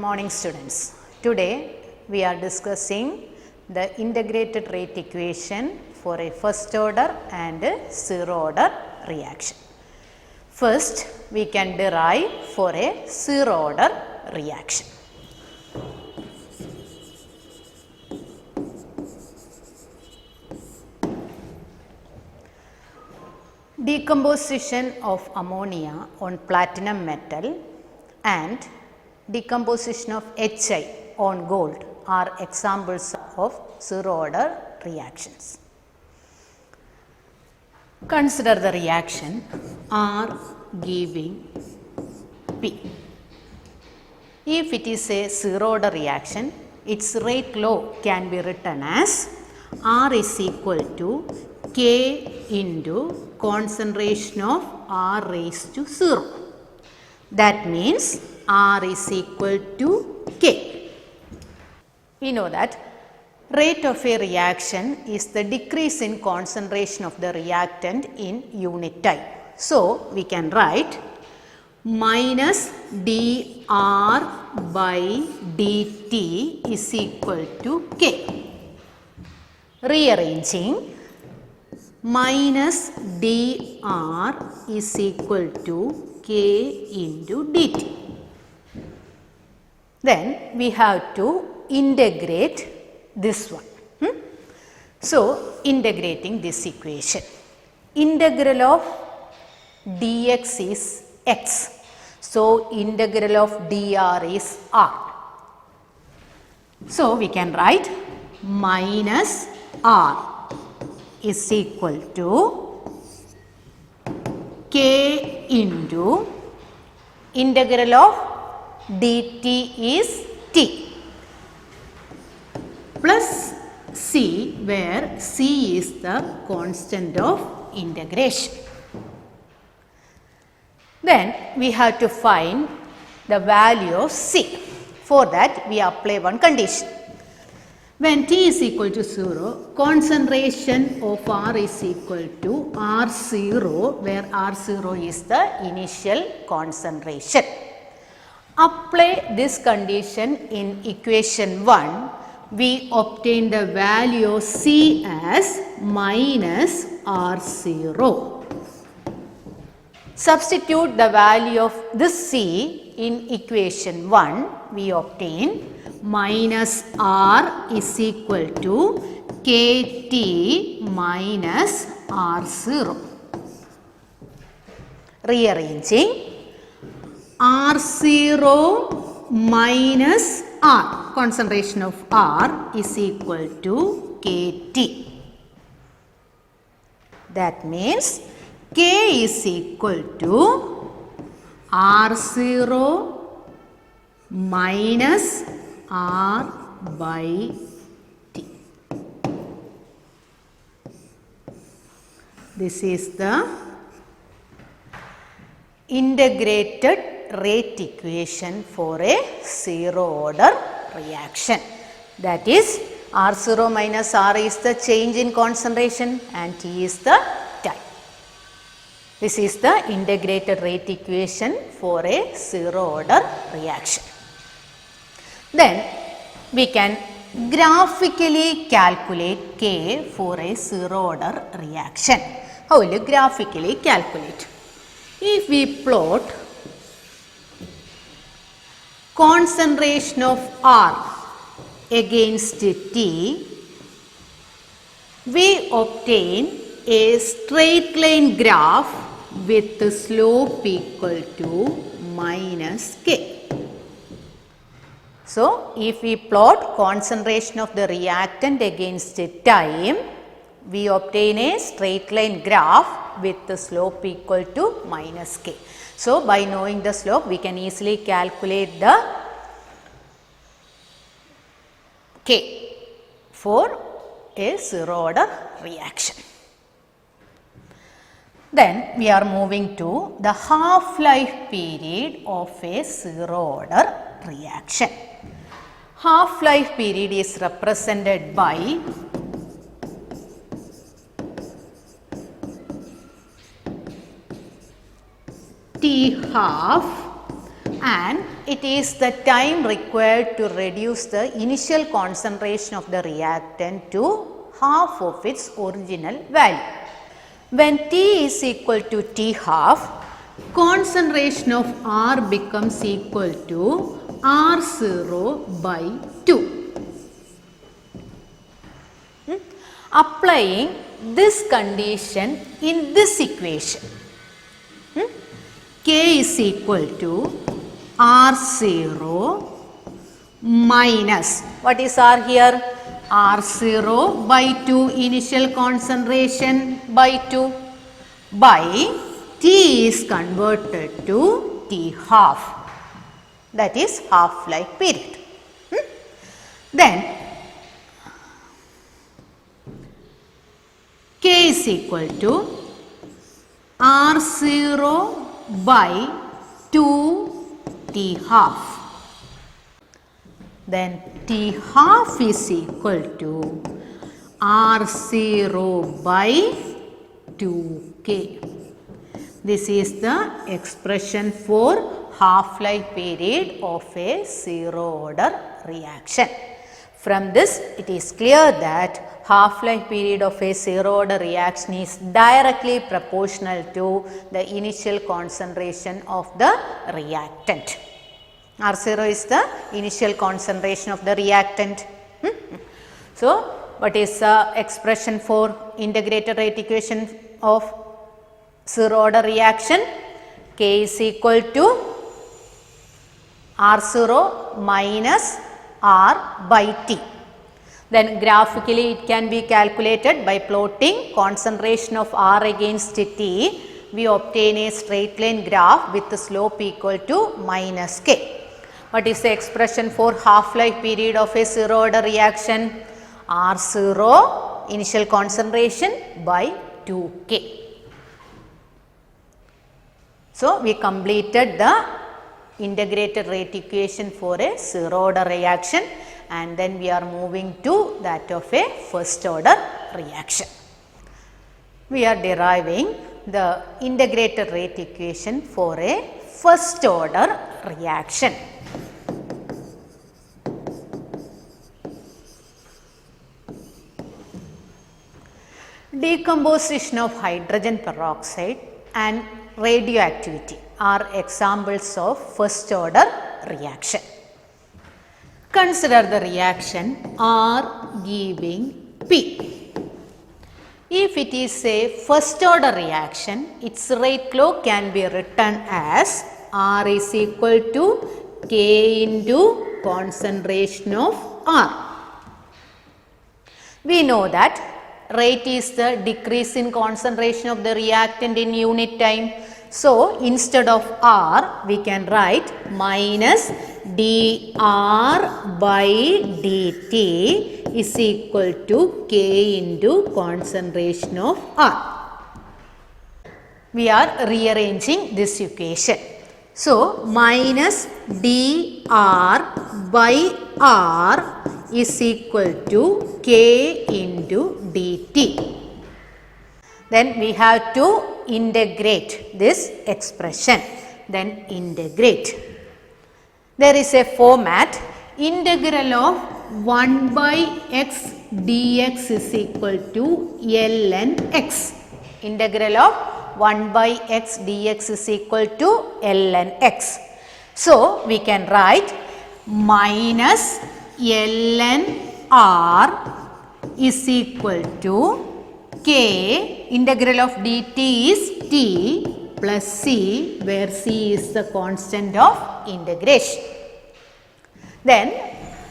Morning students. Today we are discussing the integrated rate equation for a first order and a zero order reaction. First we can derive for a zero order reaction. Decomposition of ammonia on platinum metal and decomposition of Hi on gold are examples of zero order reactions. Consider the reaction R giving P. If it is a zero order reaction, its rate law can be written as R is equal to K into concentration of R raised to 0. That means R is equal to K. We know that rate of a reaction is the decrease in concentration of the reactant in unit time. So, we can write minus dR by dt is equal to K. Rearranging, minus dR is equal to K into dt. Then we have to integrate this one. So, integrating this equation. Integral of dx is x. So, integral of dr is r. So, we can write minus r is equal to K into integral of dt is t plus c, where c is the constant of integration. Then we have to find the value of c. For that we apply one condition. When t is equal to 0, concentration of R is equal to R0, where R0 is the initial concentration. Apply this condition in equation 1, we obtain the value of C as minus R0. Substitute the value of this C in equation 1, we obtain minus R is equal to Kt minus R0. Rearranging, R0 minus R, concentration of R is equal to Kt. That means K is equal to R0 minus R by T. This is the integrated rate equation for a zero order reaction. That is, R0 minus R is the change in concentration and T is the time. This is the integrated rate equation for a zero order reaction. Then we can graphically calculate K for a zero order reaction. How will you graphically calculate? If we plot concentration of R against T, we obtain a straight line graph with the slope equal to minus K. So, if we plot concentration of the reactant against time, we obtain a straight line graph with the slope equal to minus K. So, by knowing the slope, we can easily calculate the K for a zero order reaction. Then we are moving to the half-life period of a zero order reaction. Half-life period is represented by T half and it is the time required to reduce the initial concentration of the reactant to half of its original value. When T is equal to T half, concentration of R becomes equal to R0 by 2. Applying this condition in this equation, K is equal to R0 minus, what is R here? R0 by 2 initial concentration by 2 by T is converted to T half, that is half-life period. Then K is equal to R0 by 2 T half. Then T half is equal to R0 by 2K. This is the expression for half-life period of a zero order reaction. From this, it is clear that half-life period of a zero order reaction is directly proportional to the initial concentration of the reactant. R0 is the initial concentration of the reactant. So, what is the expression for integrated rate equation of zero order reaction? K is equal to R0 minus R by T. Then graphically it can be calculated by plotting concentration of R against T. We obtain a straight line graph with the slope equal to minus K. What is the expression for half-life period of a zero order reaction? R0 initial concentration by 2K. So, we completed the integrated rate equation for a zero order reaction, and then we are moving to that of a first order reaction. We are deriving the integrated rate equation for a first order reaction. Decomposition of hydrogen peroxide and radioactivity are examples of first order reaction. Consider the reaction R giving P. If it is a first order reaction, its rate law can be written as R is equal to K into concentration of R. We know that rate is the decrease in concentration of the reactant in unit time. So, instead of R, we can write minus dR by dt is equal to K into concentration of R. We are rearranging this equation. So, minus dR by R is equal to K into dt. Then we have to integrate this expression. Then integrate. There is a format, integral of 1 by x dx is equal to ln x. Integral of 1 by x dx is equal to ln x. So, we can write minus ln r is equal to k, integral of dt is t plus c, where c is the constant of integration. Then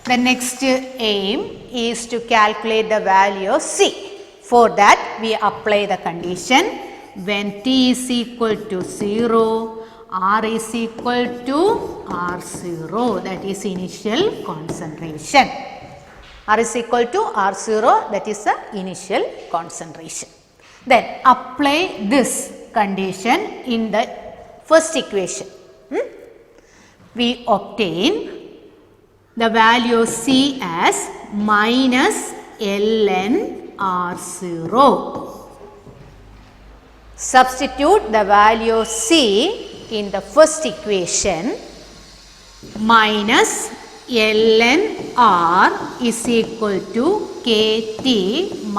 the next aim is to calculate the value of c. For that, we apply the condition when t is equal to 0, r is equal to r0, that is initial concentration. R is equal to R0, that is the initial concentration. Then apply this condition in the first equation. We obtain the value of C as minus ln R0. Substitute the value of C in the first equation minus ln r is equal to kt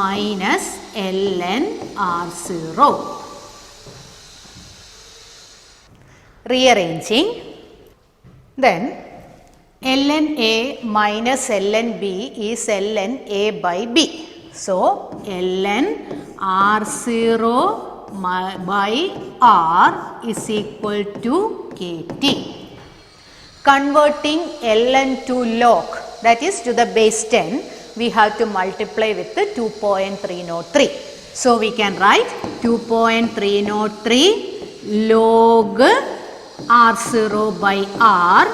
minus ln r0. Rearranging, then ln a minus ln b is ln a by b. So, ln r0 by r is equal to kt. Converting ln to log, that is to the base 10, we have to multiply with the 2.303. So, we can write 2.303 log r0 by r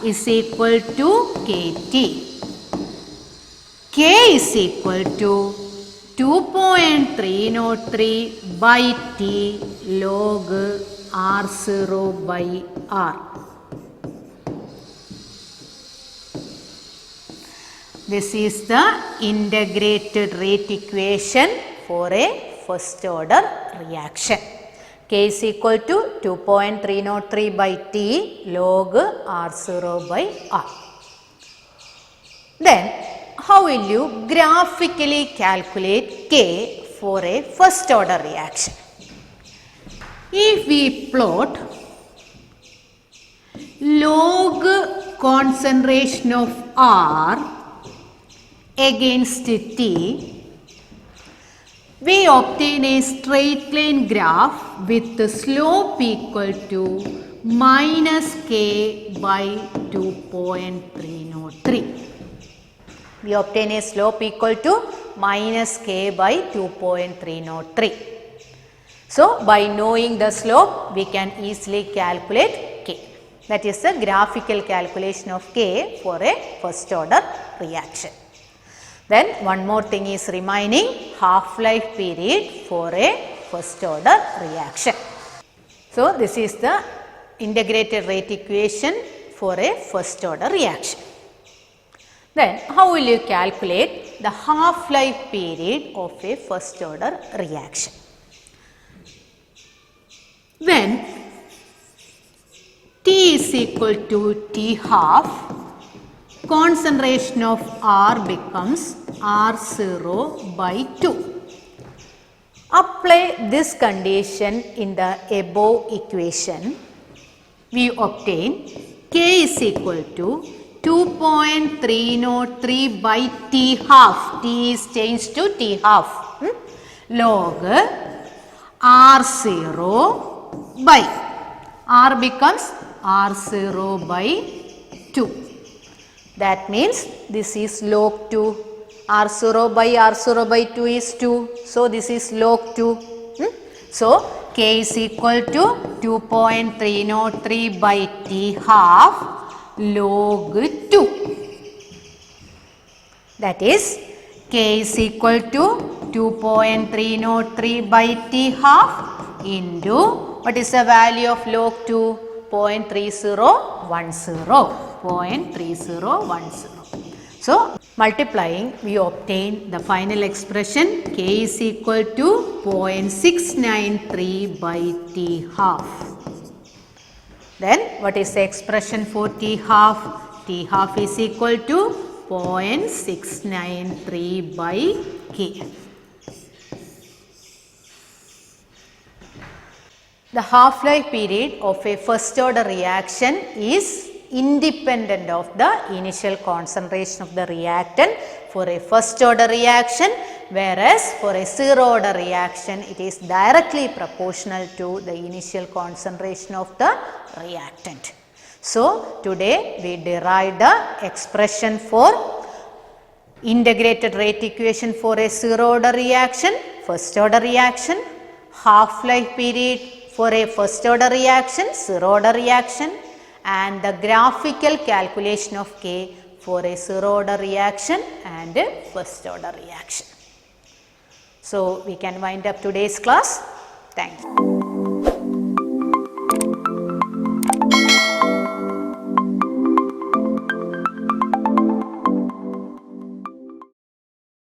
is equal to kt. K is equal to 2.303 by t log r0 by r. This is the integrated rate equation for a first order reaction. K is equal to 2.303 by t log r0 by r. Then, how will you graphically calculate K for a first order reaction? If we plot log concentration of R against T, we obtain a straight line graph with the slope equal to minus K by 2.303. We obtain a slope equal to minus K by 2.303. So, by knowing the slope, we can easily calculate K. That is the graphical calculation of K for a first order reaction. Then one more thing is remaining, half-life period for a first order reaction. So, this is the integrated rate equation for a first order reaction. Then how will you calculate the half-life period of a first order reaction? When T is equal to T half, concentration of R becomes R0 by 2. Apply this condition in the above equation. We obtain K is equal to 2.303 by T half. T is changed to T half. Log R0 by R becomes R0 by 2. That means this is log 2. R0 by 2 is 2. So, this is log 2. So, K is equal to 2.303 by T half log 2. That is K is equal to 2.303 by T half into, what is the value of log 2? 0.3010. So, multiplying, we obtain the final expression K is equal to 0.693 by T half. Then, what is the expression for T half? T half is equal to 0.693 by K. The half-life period of a first order reaction is independent of the initial concentration of the reactant for a first order reaction, whereas for a zero order reaction it is directly proportional to the initial concentration of the reactant. So, today we derived the expression for integrated rate equation for a zero order reaction, first order reaction, half-life period for a first order reaction, zero order reaction, and the graphical calculation of K for a zero order reaction and a first order reaction. So, we can wind up today's class. Thank you.